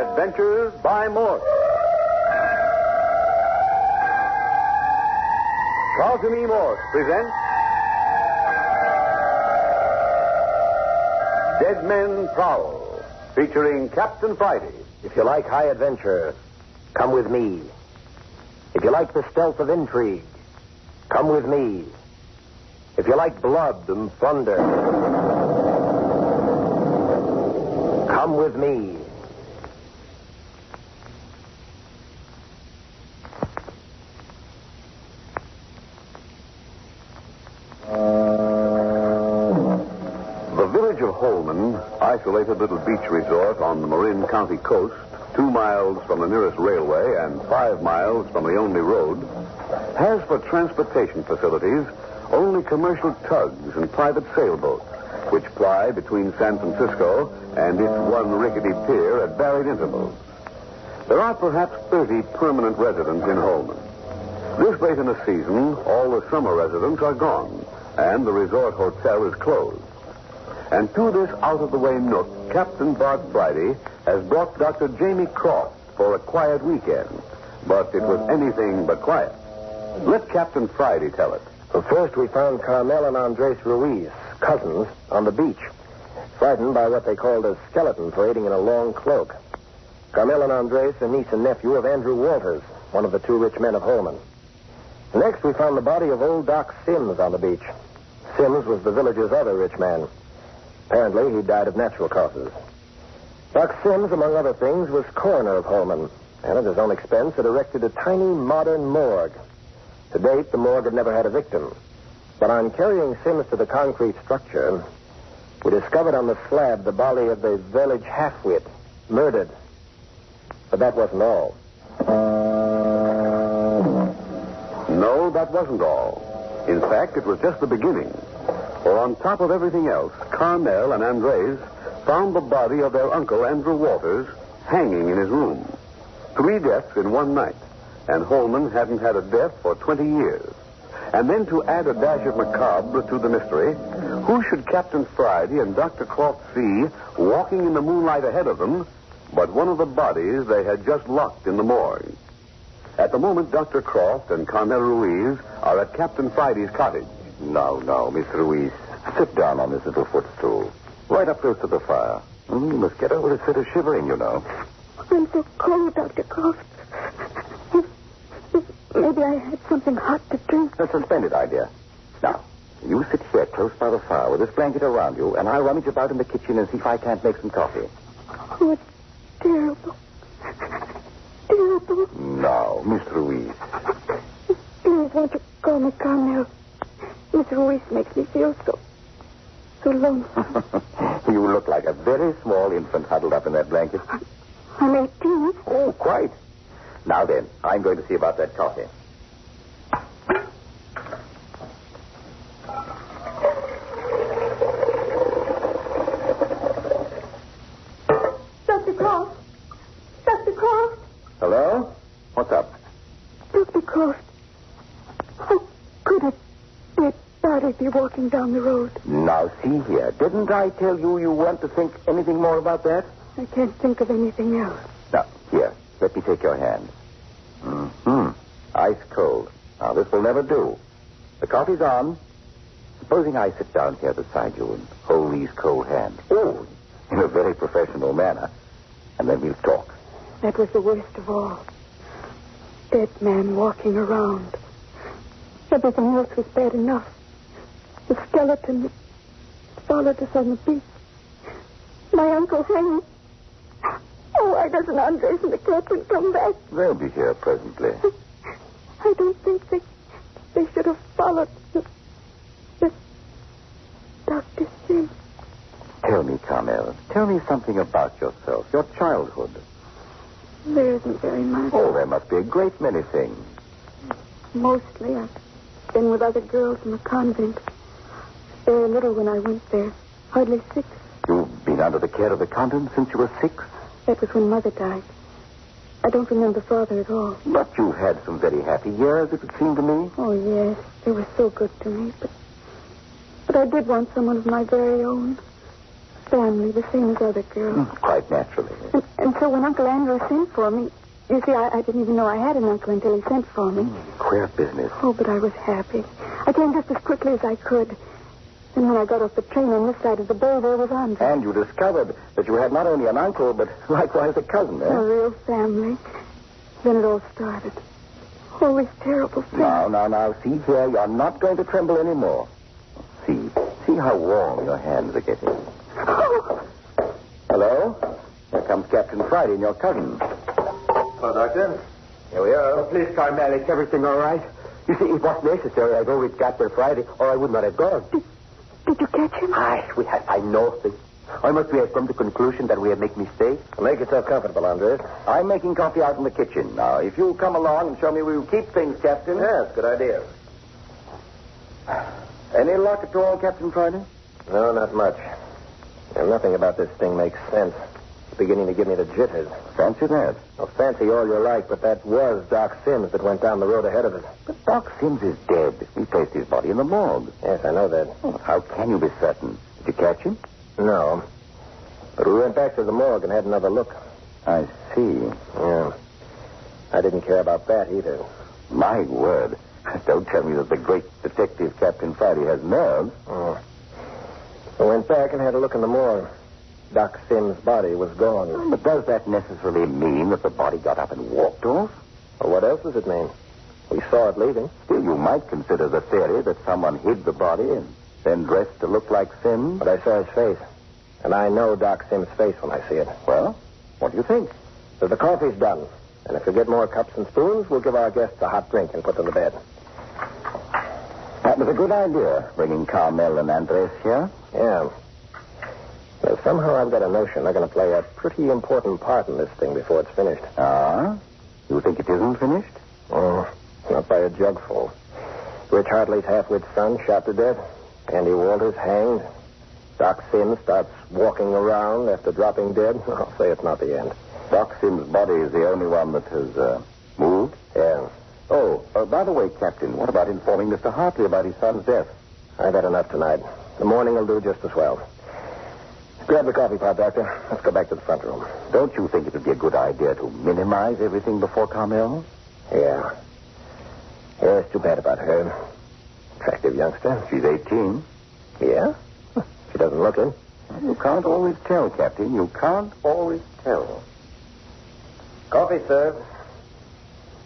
Adventures by Morse. Carlton E. Morse presents Dead Men Prowl, featuring Captain Friday. If you like high adventure, come with me. If you like the stealth of intrigue, come with me. If you like blood and thunder, come with me. The village of Holman, isolated little beach resort on the Marin County coast, 2 miles from the nearest railway and 5 miles from the only road, has for transportation facilities only commercial tugs and private sailboats, which ply between San Francisco and its one rickety pier at varied intervals. There are perhaps 30 permanent residents in Holman. This late in the season, all the summer residents are gone, and the resort hotel is closed. And to this out-of-the-way nook, Captain Bart Friday has brought Dr. Jamie Croft for a quiet weekend. But it was anything but quiet. Let Captain Friday tell it. First, we found Carmel and Andres Ruiz, cousins, on the beach, frightened by what they called a skeleton parading in a long cloak. Carmel and Andres are niece and nephew of Andrew Walters, one of the 2 rich men of Holman. Next, we found the body of old Doc Sims on the beach. Sims was the village's other rich man. Apparently, he died of natural causes. Doc Sims, among other things, was coroner of Holman, and at his own expense had erected a tiny modern morgue. To date, the morgue had never had a victim. But on carrying Sims to the concrete structure, we discovered on the slab the body of the village half-wit, murdered. But that wasn't all. No, that wasn't all. In fact, it was just the beginning. For on top of everything else, Carmel and Andres found the body of their uncle, Andrew Walters, hanging in his room. 3 deaths in one night, and Holman hadn't had a death for 20 years. And then to add a dash of macabre to the mystery, who should Captain Friday and Dr. Croft see walking in the moonlight ahead of them but one of the bodies they had just locked in the morgue? At the moment, Dr. Croft and Carmel Ruiz are at Captain Friday's cottage. Now, Miss Ruiz, sit down on this little footstool. Right up close to the fire. You must get over a fit of shivering, you know. I'm so cold, Dr. Croft. Maybe I had something hot to drink. That's a splendid idea. Now, you sit here close by the fire with this blanket around you, and I'll rummage about in the kitchen and see if I can't make some coffee. Oh, it's terrible. Terrible. Now, Miss Ruiz. Please, won't you call me Carmel? Miss Ruiz makes me feel so lonesome. You look like a very small infant huddled up in that blanket. I'm 18. Oh, quite. Now then, I'm going to see about that coffee. Dr. Croft. Dr. Croft. Hello? What's up? Dr. Croft. How could a dead body be walking down the road? Now, see here. Didn't I tell you you weren't to think anything more about that? I can't think of anything else. Now, here. Let me take your hand. Ice cold. Now, this will never do. The coffee's on. Supposing I sit down here beside you and hold these cold hands. Oh, in a very professional manner. And then we'll talk. That was the worst of all. Dead man walking around. Everything else was bad enough. The skeleton that followed us on the beach. My uncle hanging. Oh, why doesn't Andres and the captain come back? They'll be here presently. I don't think they should have followed the Dr. Sim. Tell me, Carmel. Tell me something about yourself, your childhood. There isn't very much. Oh, there must be a great many things. Mostly I've been with other girls in the convent. Very little when I went there. Hardly 6. You've been under the care of the convent since you were 6? That was when Mother died. I don't remember Father at all. But you've had some very happy years, it would seem to me. Oh, yes. They were so good to me. But I did want someone of my very own. family, the same as other girls. Quite naturally. And so when Uncle Andrew sent for me, you see, I didn't even know I had an uncle until he sent for me. Queer business. Oh, but I was happy. I came just as quickly as I could. And when I got off the train on this side of the bay, there was Andre. And you discovered that you had not only an uncle, but likewise a cousin, A real family. Then it all started. All these terrible things. Now. See here, you're not going to tremble anymore. See how warm your hands are getting. Oh. Hello? Here comes Captain Friday and your cousin. Hello, Doctor. Here we are. Please, Carmel, is everything all right? You see, it was necessary I go with Captain Friday, or I would not have gone. Did you catch him? I know things. I must have come to the conclusion that we have made mistakes. Make yourself comfortable, Andres. I'm making coffee out in the kitchen. Now, if you'll come along and show me where you keep things, Captain. Yes, good idea. Any luck at all, Captain Friday? No, not much. And nothing about this thing makes sense. It's beginning to give me the jitters. Fancy that. Well, fancy all you like, but that was Doc Sims that went down the road ahead of us. But Doc Sims is dead. We placed his body in the morgue. Yes, I know that. How can you be certain? Did you catch him? No. But we went back to the morgue and had another look. I see. Yeah. I didn't care about that either. My word. Don't tell me that the great detective Captain Friday has nerves. Oh. We went back and had a look in the morgue. Doc Sims' body was gone. But does that necessarily mean that the body got up and walked off? Well, what else does it mean? We saw it leaving. Still, you might consider the theory that someone hid the body and then dressed to look like Sims. But I saw his face. And I know Doc Sims' face when I see it. Well, what do you think? So the coffee's done. And if we get more cups and spoons, we'll give our guests a hot drink and put them to bed. That was a good idea, bringing Carmel and Andres here. Yeah. Well, somehow I've got a notion they're going to play a pretty important part in this thing before it's finished. Ah? You think it isn't finished? Oh, not by a jugful. Rich Hartley's half-wit son shot to death. Andy Walters hanged. Doc Sims starts walking around after dropping dead. I'll say it's not the end. Doc Sims' body is the only one that has moved? Yeah. Oh, by the way, Captain, what about informing Mr. Hartley about his son's death? I've had enough tonight. The morning will do just as well. Grab the coffee pot, Doctor. Let's go back to the front room. Don't you think it would be a good idea to minimize everything before Carmel? Yeah. Yeah, it's too bad about her. Attractive youngster. She's 18. Yeah? She doesn't look it. You can't always tell, Captain. You can't always tell. Coffee served.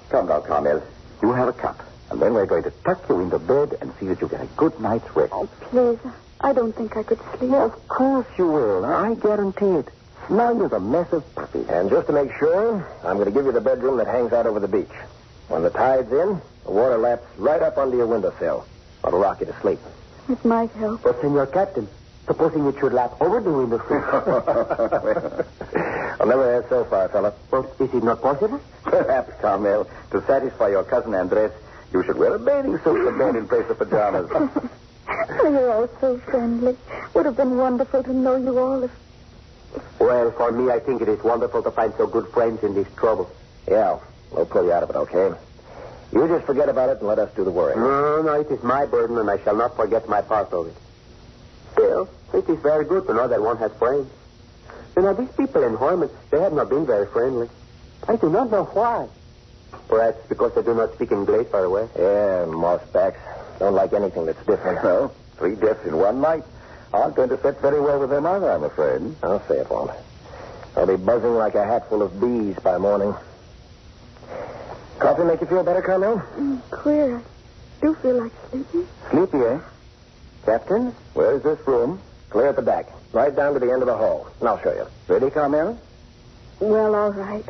Come now, Carmel. You have a cup. And then we're going to tuck you into bed and see that you get a good night's rest. Oh, please. I don't think I could sleep. Of course you will. I guarantee it. Snug as a mess of puppies. And just to make sure, I'm going to give you the bedroom that hangs out over the beach. When the tide's in, the water laps right up onto your windowsill. It'll rock you to sleep. It might help. But, Senor Captain, supposing it should lap over the windowsill. I'll never have so far, fella. Well, is it not possible? Perhaps, Carmel, to satisfy your cousin Andres, you should wear a bathing suit to bed in place of pajamas. Oh, you're all so friendly. Would have been wonderful to know you all. Well, for me, I think it is wonderful to find so good friends in this trouble. Yeah, we'll pull you out of it, okay? You just forget about it and let us do the worrying. No, it is my burden, and I shall not forget my part of it. Still, it is very good to know that one has friends. You know, these people in Hormuz, they have not been very friendly. I do not know why. Perhaps because they do not speak English very well. Yeah, mossbacks. Don't like anything that's different. Well, 3 deaths in one night aren't going to fit very well with them either, I'm afraid. I'll say it won't. I'll be buzzing like a hat full of bees by morning. Coffee make you feel better, Carmel? Queer. I do feel like sleeping. Sleepy, eh? Captain, where is this room? Clear at the back. Right down to the end of the hall. And I'll show you. Ready, Carmel? Well, all right.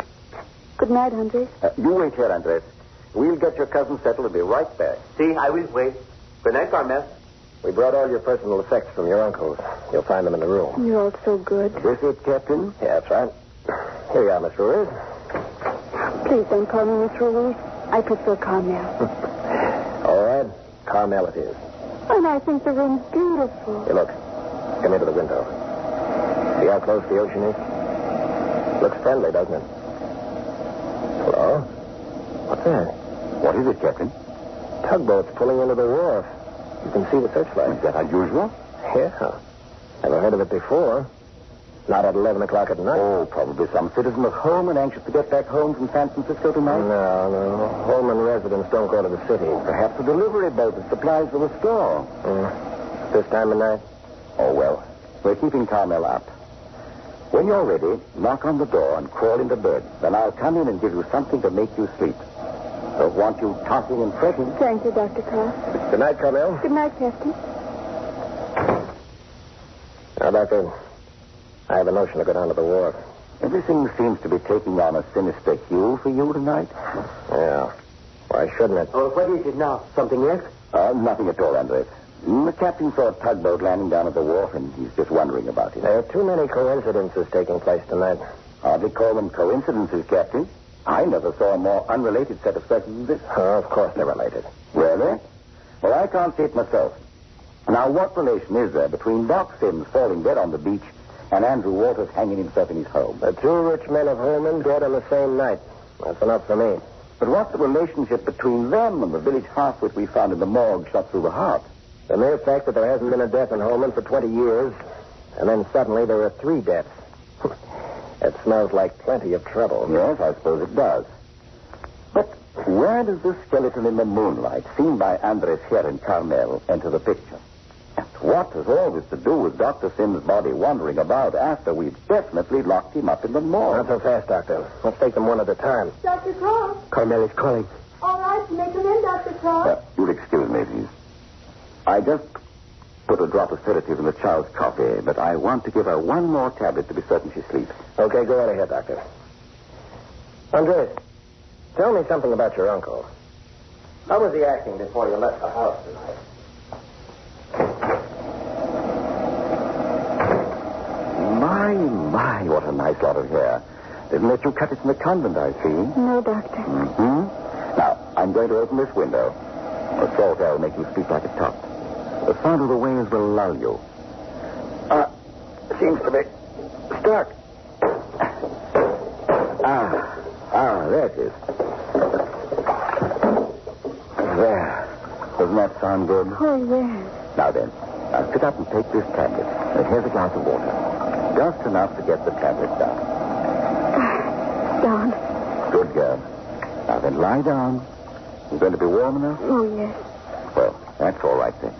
Good night, Andres. You wait here, Andres. We'll get your cousin settled and be right back. See, I will wait. Good night, Carmel. We brought all your personal effects from your uncle's. You'll find them in the room. You're all so good. This it, Captain? Yeah, that's right. Here you are, Miss Ruiz. Please don't call me Miss Ruiz. I prefer Carmel. All right. Carmel it is. And I think the room's beautiful. Hey, look. Come into the window. See how close the ocean is? Looks friendly, doesn't it? Hello? What's that? What is it, Captain? Tugboats pulling into the wharf. You can see the searchlight. Is that unusual? Yeah. Never heard of it before. Not at 11 o'clock at night. Oh, probably some citizen of Holman anxious to get back home from San Francisco tonight. No. Holman residents don't go to the city. Perhaps a delivery boat that supplies for the store. This time of night? Oh, well, we're keeping Carmel up. When you're ready, knock on the door and crawl into bed. Then I'll come in and give you something to make you sleep. Don't want you tossing and fretting. Thank you, Dr. Cross. Good night, Carmel. Good night, Captain. Now, Doctor, I have a notion to go down to the wharf. Everything seems to be taking on a sinister hue for you tonight. Yeah. Why shouldn't it? Oh, what is it now? Something else? Nothing at all, Andres. The captain saw a tugboat landing down at the wharf, and he's just wondering about it. There are too many coincidences taking place tonight. Hardly call them coincidences, Captain. I never saw a more unrelated set of circumstances. Oh, of course they're related. Really? Well, I can't see it myself. Now, what relation is there between Doc Sims falling dead on the beach and Andrew Walters hanging himself in his home? The two rich men of Holman dead on the same night. That's enough for me. But what's the relationship between them and the village hospital we found in the morgue shot through the heart? The mere fact that there hasn't been a death in Holman for 20 years, and then suddenly there are 3 deaths. It smells like plenty of trouble. Yes, I suppose it does. But where does this skeleton in the moonlight, seen by Andres here and Carmel, enter the picture? And what has all this to do with Dr. Sims' body wandering about after we've definitely locked him up in the morgue? Not so fast, Doctor. Let's take them one at a time. Dr. Cross. Carmel is calling. All right, you may come in, Dr. Cross. You'll excuse me, please. I just put a drop of sedative in the child's coffee, but I want to give her one more tablet to be certain she sleeps. Okay, go right ahead, Doctor. Andres, tell me something about your uncle. How was he acting before you left the house tonight? My, what a nice lot of hair. Didn't let you cut it in the convent, I see. No, Doctor. Mm-hmm. Now, I'm going to open this window. The salt air will make you sleep like a top. The sound of the waves will lull you. Seems to be stuck. There it is. There. Doesn't that sound good? Oh, yes. Now then, sit up and take this tablet. And here's a glass of water. Just enough to get the tablet down. Down. Good girl. Now then, lie down. You going to be warm enough? Oh, yes. Well, that's all right then.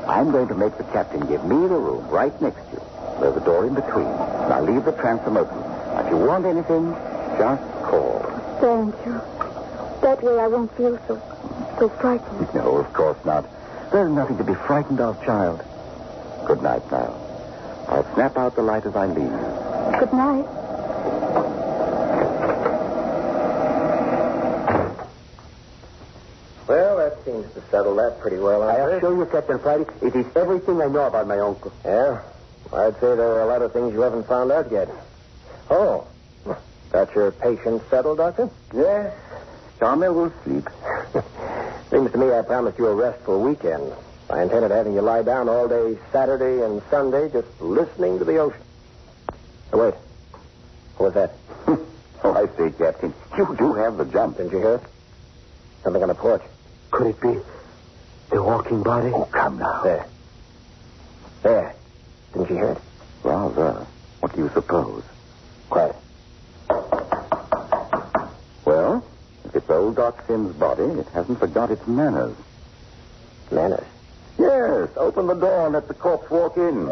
I'm going to make the captain give me the room right next to you. There's a door in between. Now leave the transom open. If you want anything, just call. Thank you. That way I won't feel so frightened. No, of course not. There's nothing to be frightened of, child. Good night now. I'll snap out the light as I leave. Good night. Well, that seems to settle that pretty well. I assure you, Captain Friday, it is everything I know about my uncle. Yeah? I'd say there are a lot of things you haven't found out yet. Oh. Got your patient settled, Doctor? Yes. Carmel will sleep. Seems to me I promised you a restful weekend. I intended having you lie down all day Saturday and Sunday just listening to the ocean. Oh, wait. What was that? Oh, I say, Captain, you do have the jump. Didn't you hear it? Something on the porch. Could it be the walking body? Oh, come now. There. There. Didn't you hear it? Rather. What do you suppose? Quiet. Well, if it's old Doc Sims' body, it hasn't forgot its manners. Manners? Yes, open the door and let the corpse walk in.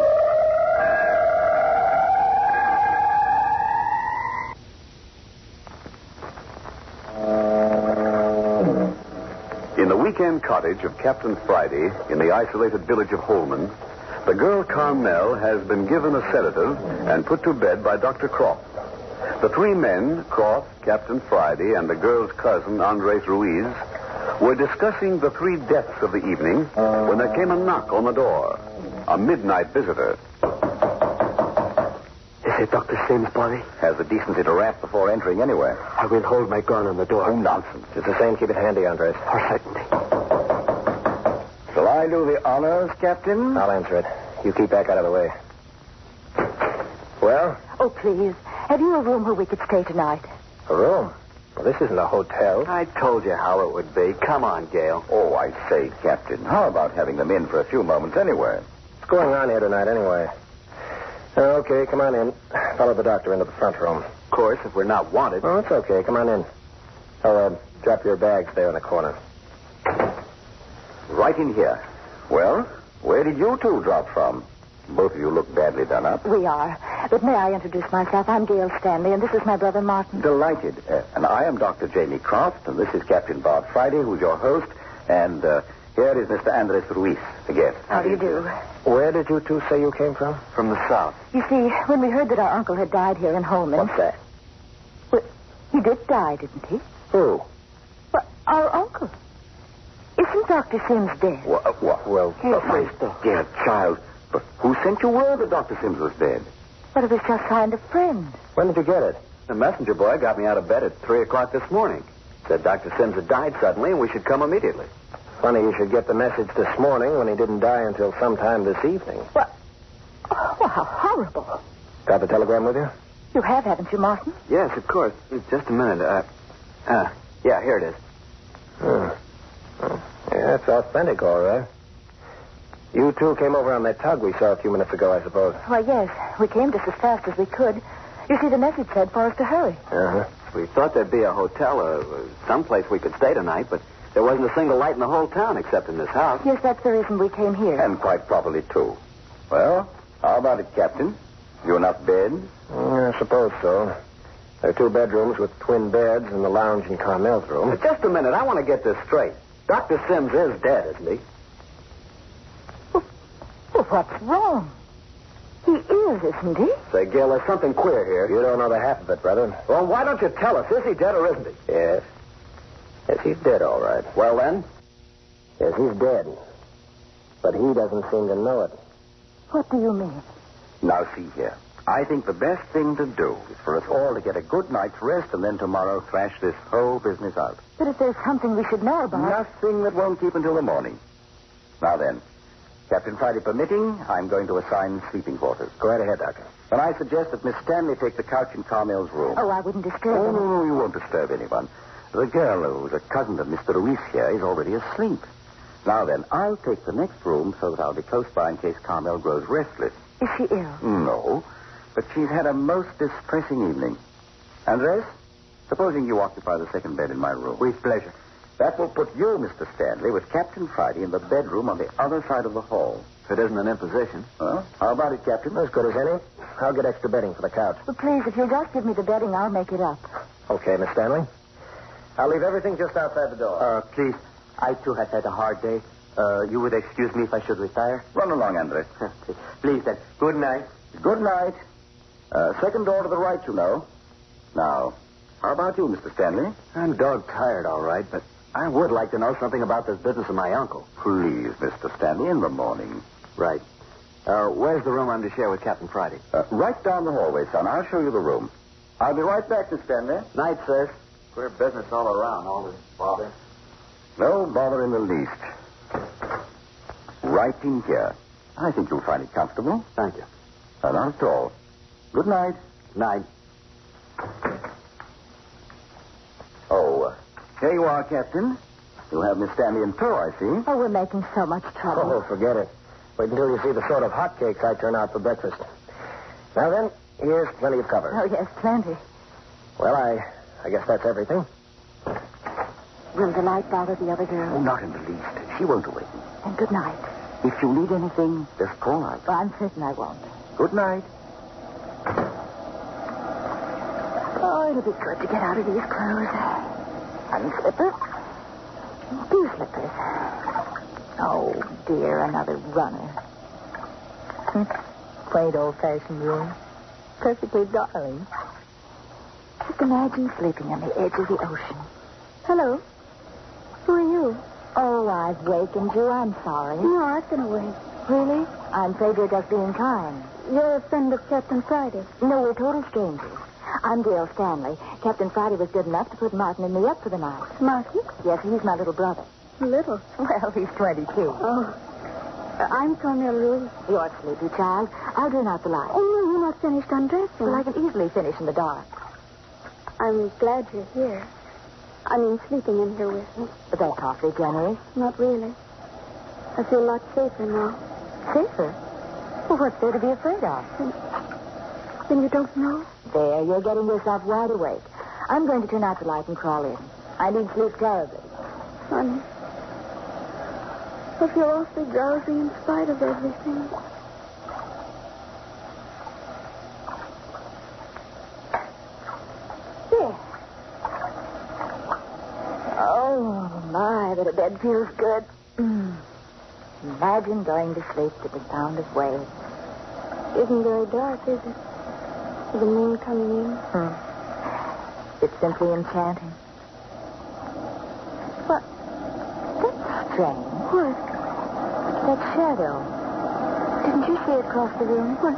In the weekend cottage of Captain Friday in the isolated village of Holman, the girl Carmel has been given a sedative and put to bed by Dr. Croft. The 3 men, Croft, Captain Friday, and the girl's cousin, Andres Ruiz, were discussing the 3 deaths of the evening when there came a knock on the door. A midnight visitor. Is it Dr. Sims' body? Has the decency to rap before entering anywhere. I will hold my gun on the door. Oh, nonsense. It's the same. Keep it handy, Andres. For certainty. Shall I do the honors, Captain? I'll answer it. You keep back out of the way. Well, Oh, please. Have you a room where we could stay tonight? a room. Well, this isn't a hotel. I told you how it would be. Come on, Gail. Oh, I say, Captain, how about having them in for a few moments anyway? What's going on here tonight, anyway? Okay, come on in. Follow the doctor into the front room. Of course, if we're not wanted. Oh, it's okay. Come on in. Oh, drop your bags there in the corner. Right in here. Well, where did you two drop from? Both of you look badly done up. We are. But may I introduce myself? I'm Gail Stanley, and this is my brother Martin. Delighted. And I am Dr. Jamie Croft, and this is Captain Bob Friday, who's your host. And here is Mr. Andres Ruiz, the guest. How do you do? Where did you two say you came from? From the south. You see, when we heard that our uncle had died here in Holman... What's that? Well, he did die, didn't he? Who? Well, our uncle. Isn't Dr. Sims dead? Well, Dear child, but who sent you word that Dr. Sims was dead? But it was just signed a friend. when did you get it? The messenger boy got me out of bed at 3 o'clock this morning. Said Dr. Sims had died suddenly and we should come immediately. Funny you should get the message this morning when he didn't die until sometime this evening. What? Oh, how horrible. Got the telegram with you? You have, haven't you, Martin? Yes, of course. Just a minute. Yeah, here it is. Yeah, it's authentic, all right. You two came over on that tug we saw a few minutes ago, I suppose. Why, yes. We came just as fast as we could. You see, the message said for us to hurry. Uh-huh. We thought there'd be a hotel or someplace we could stay tonight, but there wasn't a single light in the whole town except in this house. Yes, that's the reason we came here. And quite properly, too. Well, how about it, Captain? You enough bed? I suppose so. There are 2 bedrooms with twin beds and the lounge in Carmel's room. Just a minute. I want to get this straight. Dr. Sims is dead, isn't he? Well, what's wrong? He is, isn't he? Say, Gil, there's something queer here. You don't know the half of it, brother. Well, why don't you tell us? Is he dead or isn't he? Yes. Yes, he's dead, all right. Well, then? Yes, he's dead. But he doesn't seem to know it. What do you mean? Now, see here. I think the best thing to do is for us all to get a good night's rest and then tomorrow thrash this whole business out. But if there's something we should know about... Nothing that won't keep until the morning. Now then, Captain Friday permitting, I'm going to assign sleeping quarters. Go right ahead, Doctor. And I suggest that Miss Stanley take the couch in Carmel's room. Oh, I wouldn't disturb Oh, him. no, you won't disturb anyone. The girl who's a cousin of Mr. Ruiz here is already asleep. Now then, I'll take the next room so that I'll be close by in case Carmel grows restless. Is she ill? No, but she's had a most distressing evening. Andres, supposing you occupy the second bed in my room. With pleasure. That will put you, Mr. Stanley, with Captain Friday in the bedroom on the other side of the hall. If it isn't an imposition. Well, how about it, Captain? As good as any. I'll get extra bedding for the couch. Well, please, if you'll just give me the bedding, I'll make it up. Okay, Miss Stanley. I'll leave everything just outside the door. Please, I too have had a hard day. You would excuse me if I should retire? Run along, Andres. Please, then. Good night. Good night. Second door to the right, you know. Now, how about you, Mr. Stanley? I'm dog-tired, all right, but I would like to know something about this business of my uncle. Please, Mr. Stanley, in the morning. Right. Where's the room I'm to share with Captain Friday? Right down the hallway, son. I'll show you the room. I'll be right back, Mr. Stanley. Night, sir. Queer business all around, all this bother. No bother in the least. Right in here. I think you'll find it comfortable. Thank you. Not at all. Good night. Night. Oh, here you are, Captain. You have Miss Stanley in tow, I see. Oh, we're making so much trouble. Oh, forget it. Wait until you see the sort of hotcakes I turn out for breakfast. Now then, here's plenty of cover. Oh, yes, plenty. Well, I guess that's everything. Will the light bother the other girl? Oh, not in the least. She won't awaken. And good night. If you need anything, just call out. Well, I'm certain I won't. Good night. Oh, it'll be good to get out of these clothes. And slippers. 2 slippers. Oh, dear, another runner. Quaint old-fashioned room. Perfectly darling. Just imagine sleeping on the edge of the ocean. Hello. Who are you? Oh, I've wakened you. I'm sorry. No, I've been awake. Really? I'm afraid you're just being kind. You're a friend of Captain Friday. No, we're total strangers. I'm Gail Stanley. Captain Friday was good enough to put Martin and me up for the night. Martin? Yes, he's my little brother. Little. Well, he's 22. Oh. I'm Carmel Ruiz. You're sleepy, child. I'll turn out the light. Oh, no, you're not finished undressing. Well, I can easily finish in the dark. I'm glad you're here. I mean, sleeping in here with me. But that's awfully generous. Not really. I feel a lot safer now. Safer? Well, what's there to be afraid of? Then you don't know? There, you're getting yourself wide awake. I'm going to turn out the light and crawl in. I need sleep terribly. Honey, I feel awfully drowsy in spite of everything. There. Oh, my, but a bed feels good. Imagine going to sleep to the sound of waves. Isn't very dark, is it? With the moon coming in. It's simply enchanting. But that's strange. What? That shadow. Didn't you see it cross the room? What?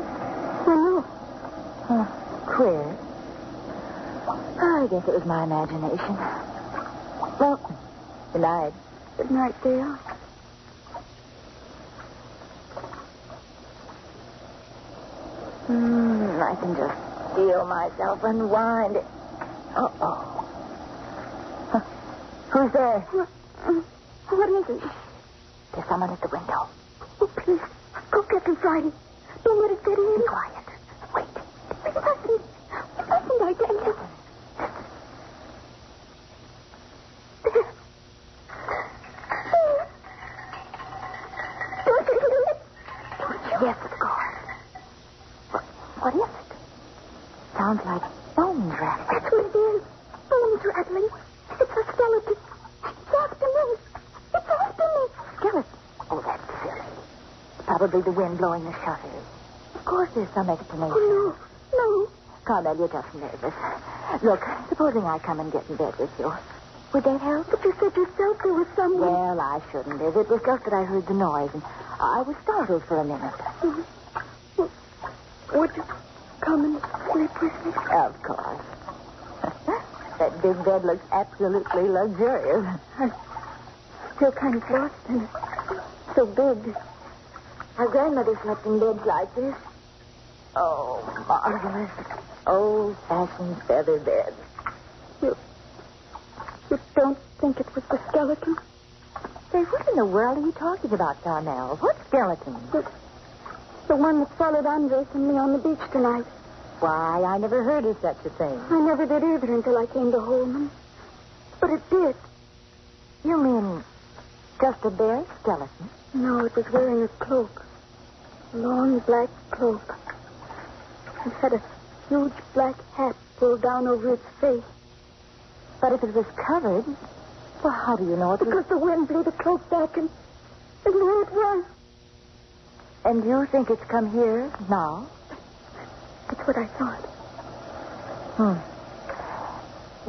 Well, no. Queer. I guess it was my imagination. Well, good night. Good night, Dale. I can just feel myself unwind. Uh-oh. Huh. Who's there? What is it? There's someone at the window. Oh, please. Go get them, Friday. Don't let it get in. Be quiet. Wait. It mustn't. I can't listen. Yes, of course. What is it? Sounds like bones rattling. That's what it is. Bones rattling. It's a skeleton. It's after me. It's after me. Skeleton? Oh, that's silly. Probably the wind blowing the shutters. Of course there's some explanation. Oh, no. Carmel, you're just nervous. Look, supposing I come and get in bed with you. Would that help? But you said yourself there was someone. Well, I shouldn't have. It was just that I heard the noise, and I was startled for a minute. Would you come and sleep with me? Of course. That big bed looks absolutely luxurious. I'm still kind of lost in it. So big. Our grandmother slept in beds like this. Oh, marvelous. Old-fashioned feather beds. You don't think it was the skeleton? Say, what in the world are you talking about, Carmel? What skeleton? The one that followed Andres and me on the beach tonight. Why, I never heard of such a thing. I never did either until I came to Holman. But it did. You mean just a bare skeleton? No, it was wearing a cloak. A long black cloak. It had a huge black hat pulled down over its face. But if it was covered, well, how do you know it was... Because the wind blew the cloak back and there it was. And you think it's come here now? That's what I thought.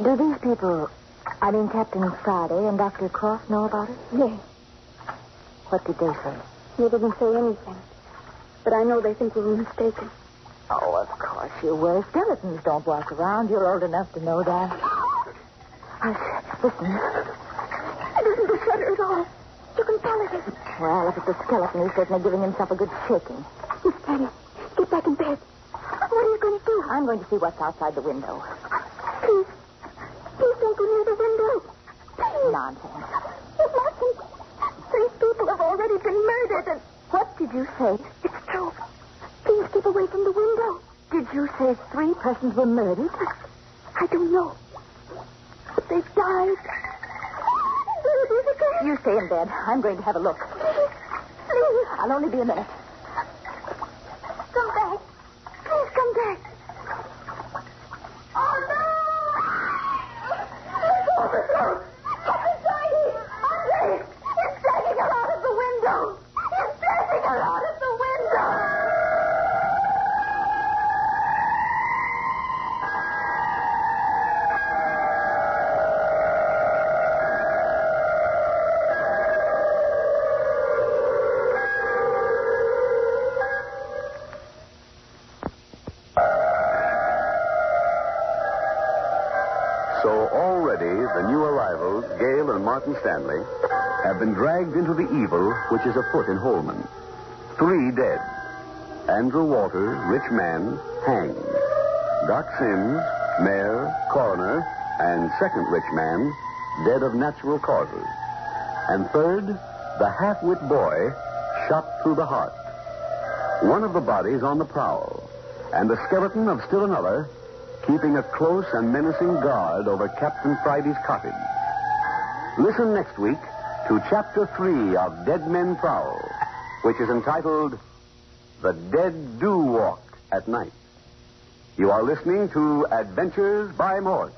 Do these people, I mean Captain Friday and Dr. Cross, know about it? Yes. What did they say? They didn't say anything. But I know they think we were mistaken. Oh, of course you were. Skeletons don't walk around. You're old enough to know that. Listen. It isn't the shutter at all. You can tell it isn't. Well, if it's a skeleton, he's certainly giving himself a good shaking. Miss Penny, get back in bed. What are you going to do? I'm going to see what's outside the window. Please. Please don't go near the window. Please. Nonsense. You mustn't. 3 people have already been murdered and... What did you say? It's true. Please keep away from the window. Did you say 3 persons were murdered? I don't know. But they've died. There it is again. You stay in bed. I'm going to have a look. Please. I'll only be a minute. Come back. Please come back. Oh, no! Oh, no! It's Heidi! Andre! It's dragging her out of the window! It's dragging her out of the window! So already the new arrivals, Gale and Martin Stanley, have been dragged into the evil which is afoot in Holman. 3 dead. Andrew Walters, rich man, hanged. Doc Sims, mayor, coroner, and second rich man, dead of natural causes. And third, the half-wit boy, shot through the heart. one of the bodies on the prowl, and the skeleton of still another keeping a close and menacing guard over Captain Friday's cottage. Listen next week to Chapter 3 of Dead Men Prowl, which is entitled The Dead Do Walk at Night. You are listening to Adventures by Morse.